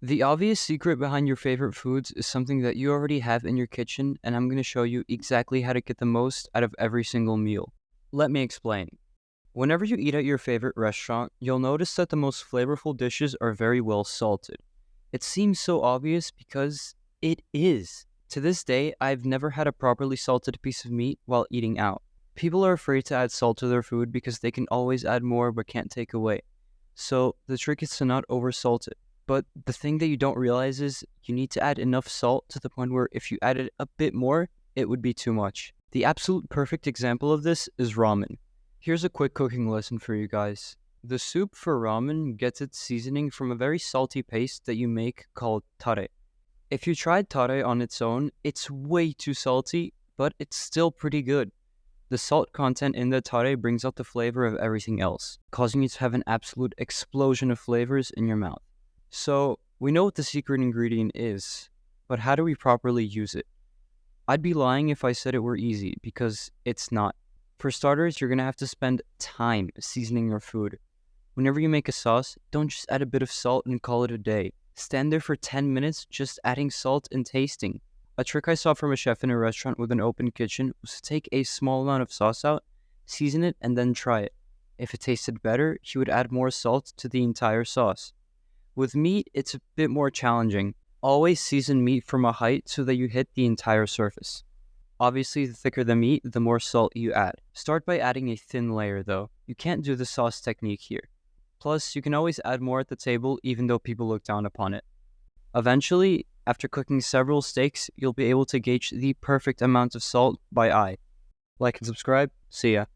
The obvious secret behind your favorite foods is something that you already have in your kitchen, and I'm going to show you exactly how to get the most out of every single meal. Let me explain. Whenever you eat at your favorite restaurant, you'll notice that the most flavorful dishes are very well salted. It seems so obvious because it is. To this day, I've never had a properly salted piece of meat while eating out. People are afraid to add salt to their food because they can always add more but can't take away. So the trick is to not oversalt it. But the thing that you don't realize is you need to add enough salt to the point where if you added a bit more, it would be too much. The absolute perfect example of this is ramen. Here's a quick cooking lesson for you guys. The soup for ramen gets its seasoning from a very salty paste that you make called tare. If you tried tare on its own, it's way too salty, but it's still pretty good. The salt content in the tare brings out the flavor of everything else, causing you to have an absolute explosion of flavors in your mouth. So, we know what the secret ingredient is, but how do we properly use it? I'd be lying if I said it were easy, because it's not. For starters, you're gonna have to spend time seasoning your food. Whenever you make a sauce, don't just add a bit of salt and call it a day. Stand there for 10 minutes just adding salt and tasting. A trick I saw from a chef in a restaurant with an open kitchen was to take a small amount of sauce out, season it, and then try it. If it tasted better, he would add more salt to the entire sauce. With meat, it's a bit more challenging. Always season meat from a height so that you hit the entire surface. Obviously, the thicker the meat, the more salt you add. Start by adding a thin layer though. You can't do the sauce technique here. Plus, you can always add more at the table even though people look down upon it. Eventually, after cooking several steaks, you'll be able to gauge the perfect amount of salt by eye. Like and subscribe. See ya.